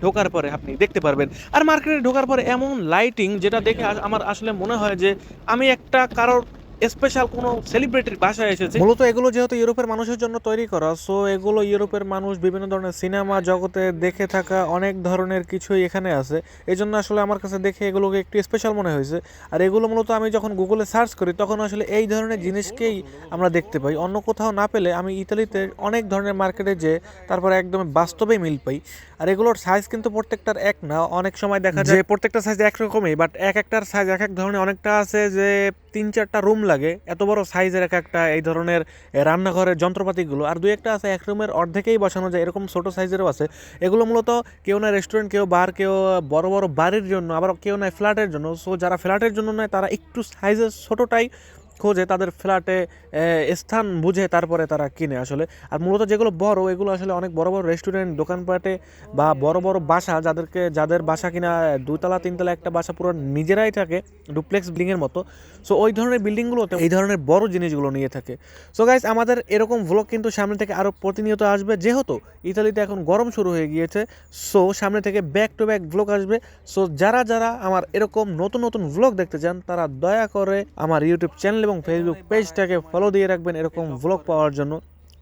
ঢোকার পরে আপনি দেখতে পারবেন। আর মার্কেটে ঢোকার পরে এমন লাইটিং যেটা দেখে আমার আসলে মনে হয় যে আমি একটা কারোর স্পেশাল কোনো সেলিব্রিটির বাসায় এসেছি। মূলত এগুলো যেহেতু ইউরোপের মানুষের জন্য তৈরি করা, সো এগুলো ইউরোপের মানুষ বিভিন্ন ধরনের সিনেমা জগতে দেখে থাকা অনেক ধরনের কিছুই এখানে আছে। এই জন্য আসলে আমার কাছে দেখে এগুলোকে একটু স্পেশাল মনে হয়েছে। আর এগুলো মূলত আমি যখন গুগলে সার্চ করি তখন আসলে এই ধরনের জিনিসকেই আমরা দেখতে পাই। অন্য কোথাও না পেলে আমি ইতালিতে অনেক ধরনের মার্কেটে যে তারপরে একদম বাস্তবেই মিল পাই। আর এগুলোর সাইজ কিন্তু প্রত্যেকটার এক না, অনেক সময় দেখা যায় প্রত্যেকটা সাইজ একরকমই, বাট এক একটার সাইজ এক এক ধরনের। অনেকটা আছে যে 3-4টা রুম লাগে এত বড় সাইজের এক একটা এই ধরনের রান্নাঘরের যন্ত্রপাতিগুলো, আর দুই একটা আছে এক রুমের অর্ধেকেই বসানো যায়, এরকম ছোট সাইজেরও আছে। এগুলো মূলত কেউ না রেস্টুরেন্ট, কেউ বার, কেউ বড় বড় বাড়ির জন্য, আবার কেউ নয় ফ্ল্যাটের জন্য। সো যারা ফ্ল্যাটের জন্য নয় তারা একটু সাইজের ছোটোটাই খোঁজে, তাদের ফ্ল্যাটে স্থান বুঝে তারপরে তারা কিনে আসলে। আর মূলত যেগুলো বড়, এগুলো আসলে অনেক বড় বড় রেস্টুরেন্ট, দোকানপাটে বা বড় বড় বাসা, যাদের বাসা কিনা 2তলা 3তলা একটা বাসা পুরো নিজেরাই থাকে, ডুপ্লেক্স বিল্ডিংয়ের মতো। সো ওই ধরনের বিল্ডিংগুলোতে এই ধরনের বড় জিনিসগুলো নিয়ে থাকে। সো গাইস, আমাদের এরকম ভ্লগ কিন্তু সামনে থেকে আরও প্রতিনিয়ত আসবে, যেহেতু ইতালিতে এখন গরম শুরু হয়ে গিয়েছে। সো সামনে থেকে ব্যাক টু ব্যাক ভ্লগ আসবে। সো যারা যারা আমার এরকম নতুন নতুন ভ্লগ দেখতে চান তারা দয়া করে আমার ইউটিউব চ্যানেল এবং ফেসবুক পেজটাকে ফলো দিয়ে রাখবেন এরকম ভ্লগ পাওয়ার জন্য।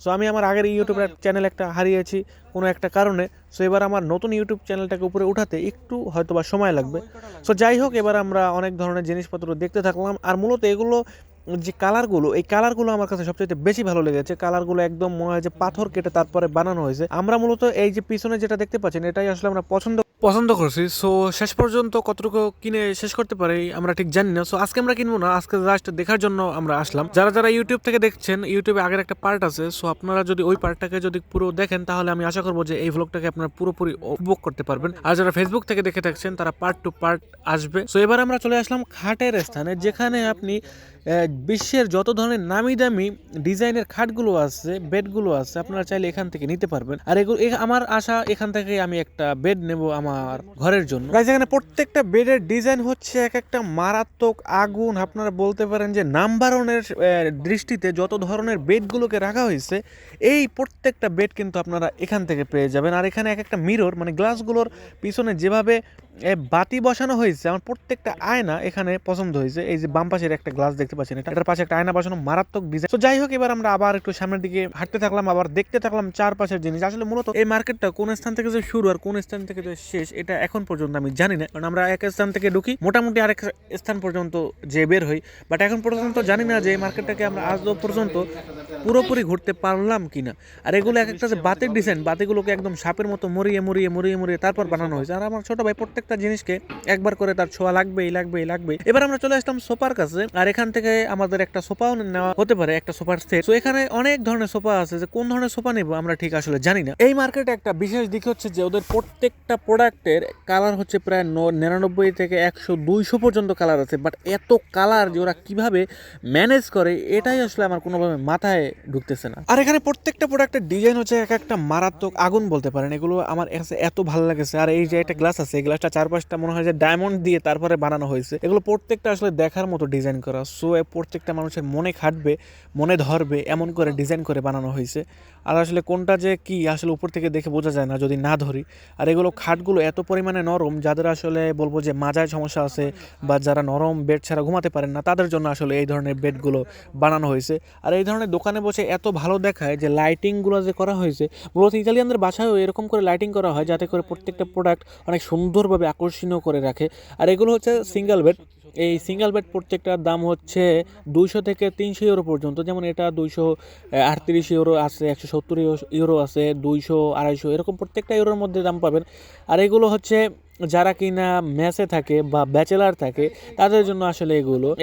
সো আমি আমার আগের ইউটিউব চ্যানেল একটা হারিয়েছি কোনো একটা কারণে। সো এবার আমার নতুন ইউটিউব চ্যানেলটাকে উপরে উঠাতে একটু হয়তোবা সময় লাগবে। সো যাই হোক, এবার আমরা অনেক ধরনের জিনিসপত্র দেখতে থাকলাম। আর মূলত এগুলো যে কালারগুলো, এই কালারগুলো আমার কাছে সবচেয়ে বেশি ভালো লেগেছে। কালারগুলো একদম মনে হয় যে পাথর কেটে তারপরে বানানো হয়েছে। আমরা মূলত এই যে পিছনে যেটা দেখতে পাচ্ছেন এটাই আসলে আমরা পছন্দ করছি। সো শেষ পর্যন্ত কতটুকু কিনে শেষ করতে পারি আমরা ঠিক জানি না। সো আজকে আমরা কিনবো না, আজকে জাস্ট দেখার জন্য আমরা আসলাম। যারা যারা ইউটিউব থেকে দেখছেন, ইউটিউবে আগের একটা পার্ট আছে, সো আপনারা যদি ওই পার্টটাকে যদি পুরো দেখেন তাহলে আমি আশা করবো যে এই ভ্লগটাকে আপনারা পুরোপুরি উপভোগ করতে পারবেন। আর যারা ফেসবুক থেকে দেখে থাকছেন তারা পার্ট টু পার্ট আসবে। সো এবার আমরা চলে আসলাম খাটের স্থানে, যেখানে আপনি বিশ্বের যত ধরনের নামি দামি ডিজাইনের খাটগুলো আছে, বেডগুলো আছে, আপনারা চাইলে এখান থেকে নিতে পারবেন। আর এগুলো আমার আশা, এখান থেকে আমি একটা বেড নেব আমার ঘরের জন্য। এখানে প্রত্যেকটা বেডের ডিজাইন হচ্ছে এক একটা মারাত্মক আগুন। আপনারা বলতে পারেন যে নাম্বার ওয়ানের দৃষ্টিতে যত ধরনের বেডগুলোকে রাখা হয়েছে, এই প্রত্যেকটা বেড কিন্তু আপনারা এখান থেকে পেয়ে যাবেন। আর এখানে এক একটা মিরর, মানে গ্লাসগুলোর পিছনে যেভাবে বাতি বসানো হয়েছে, আমার প্রত্যেকটা আয়না এখানে পছন্দ হয়েছে। এই যে বাম পাশের একটা গ্লাস দেখতে পাচ্ছেন, এটার পাশে একটা আয়না বসানো, মারাত্মক ডিজাইন। তো যাই হোক, এবার আমরা আবার একটু সামনের দিকে হাঁটতে থাকলাম, আবার দেখতে থাকলাম চারপাশের জিনিস। আসলে মূলত এই মার্কেটটা কোন স্থান থেকে যে শুরু আর কোন স্থান থেকে যে শেষ, এটা এখন পর্যন্ত আমি জানি না, কারণ আমরা এক স্থান থেকে ঢুকি, মোটামুটি আরেক স্থান পর্যন্ত যে বের হই, বাট এখন পর্যন্ত জানি না যে এই মার্কেটটাকে আমরা আজও পর্যন্ত পুরোপুরি ঘুরতে পারলাম কিনা। আর এগুলো এক একটা যে বাতির ডিজাইন, বাতিগুলোকে একদম সাপের মতো মরিয়ে মরিয়ে মরিয়ে মরিয়ে তারপর বানানো হয়েছে। আর আমার ছোট ভাই প্রত্যেকটা জিনিসকে একবার করে তার ছোঁয়া লাগবেই লাগবেই লাগবেই। এবার আমরা চলে আসলাম সোফার কাছে, আর এখান থেকে আমাদের একটা সোফাও নেওয়া হতে পারে, একটা সোফার সেট। তো এখানে অনেক ধরনের সোফা আছে, যে কোন ধরনের সোফা নেব আমরা ঠিক আসলে জানি না। এই মার্কেটে একটা বিশেষ দিক হচ্ছে যে ওদের প্রত্যেকটা প্রোডাক্টের কালার হচ্ছে প্রায় 99 থেকে 100-200 পর্যন্ত কালার আছে। বাট এত কালার যে ওরা কিভাবে ম্যানেজ করে, এটাই আসলে আমার কোনোভাবে মাথায় ঢুকতেছে না। আর এখানে প্রত্যেকটা প্রোডাক্টের ডিজাইন হচ্ছে এক একটা মারাত্মক আগুন বলতে পারেন। এগুলো আমার কাছে এত ভালো লাগেছে। আর এই যে একটা গ্লাস আছে, এই গ্লাসটা চারপাশটা মনে হয় যে ডায়মন্ড দিয়ে তারপরে বানানো হয়েছে। এগুলো প্রত্যেকটা আসলে দেখার মতো ডিজাইন করা। সো প্রত্যেকটা মানুষের মনে খাটবে, মনে ধরবে এমন করে ডিজাইন করে বানানো হয়েছে। আর আসলে কোনটা যে কি আসলে উপর থেকে দেখে বোঝা যায় না যদি না ধরি। আর এগুলো খাটগুলো এত পরিমাণে নরম, যাদের আসলে বলবো যে মাজায় সমস্যা আছে বা যারা নরম বেড ছাড়া ঘুমাতে পারেন না, তাদের জন্য আসলে এই ধরনের বেডগুলো বানানো হয়েছে। আর এই ধরনের দোকানে বসে এত ভালো দেখায় যে লাইটিংগুলো যে করা হয়েছে, মূলত ইতালিয়ানদের বাসায়ও এরকম করে লাইটিং করা হয় যাতে করে প্রত্যেকটা প্রোডাক্ট অনেক সুন্দরভাবে আকর্ষণীয় করে রাখে। আর এগুলো হচ্ছে সিঙ্গেল বেড। এই সিঙ্গেল বেড প্রত্যেকটার দাম হচ্ছে 200 থেকে 300 ইউরো পর্যন্ত। যেমন এটা 238 ইউরো আছে, 170 ইউরো আছে, 200, 250 এরকম প্রত্যেকটা ইউরোর মধ্যে দাম পাবেন। আর এগুলো হচ্ছে যারা কিনা মেসে থাকে বা ব্যাচেলার থাকে তাদের জন্য আসলে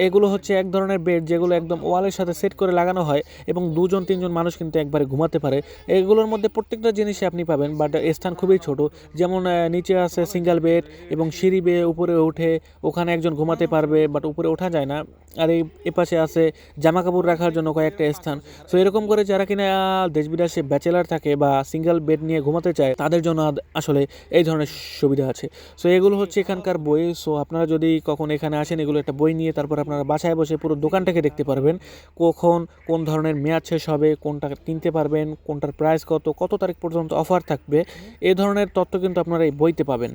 এগুলো হচ্ছে এক ধরনের বেড যেগুলো একদম ওয়ালের সাথে সেট করে লাগানো হয় এবং 2-3 মানুষ কিন্তু একবারে ঘুমাতে পারে। এগুলোর মধ্যে প্রত্যেকটা জিনিসই আপনি পাবেন, বাট স্থান খুবই ছোট। যেমন নিচে আছে সিঙ্গেল বেড এবং সিঁড়ি বেয়ে উপরে উঠে ওখানে একজন ঘুমাতে পারবে, বাট উপরে ওঠা যায় না। আর এই এপাশে আছে জামা কাপড় রাখার জন্য কয়েকটা স্থান। সো এরকম করে যারা কিনা দেশ বিদেশে ব্যাচেলার থাকে বা সিঙ্গেল বেড নিয়ে ঘুমাতে চায় তাদের জন্য আসলে এই ধরনের সুবিধা আছে। সো এগুলো হচ্ছে এখানকার বই। সো আপনারা যদি কখন এখানে আসেন এগুলো একটা বই নিয়ে তারপর আপনারা বাসায় বসে পুরো দোকানটাকে দেখতে পারবেন, কখন কোন ধরনের মেয়াদ শেষ হবে, কোনটা কিনতে পারবেন, কোনটার প্রাইস কত, কত তারিখ পর্যন্ত অফার থাকবে, এই ধরনের তথ্য কিন্তু আপনারা এই বইতে পাবেন।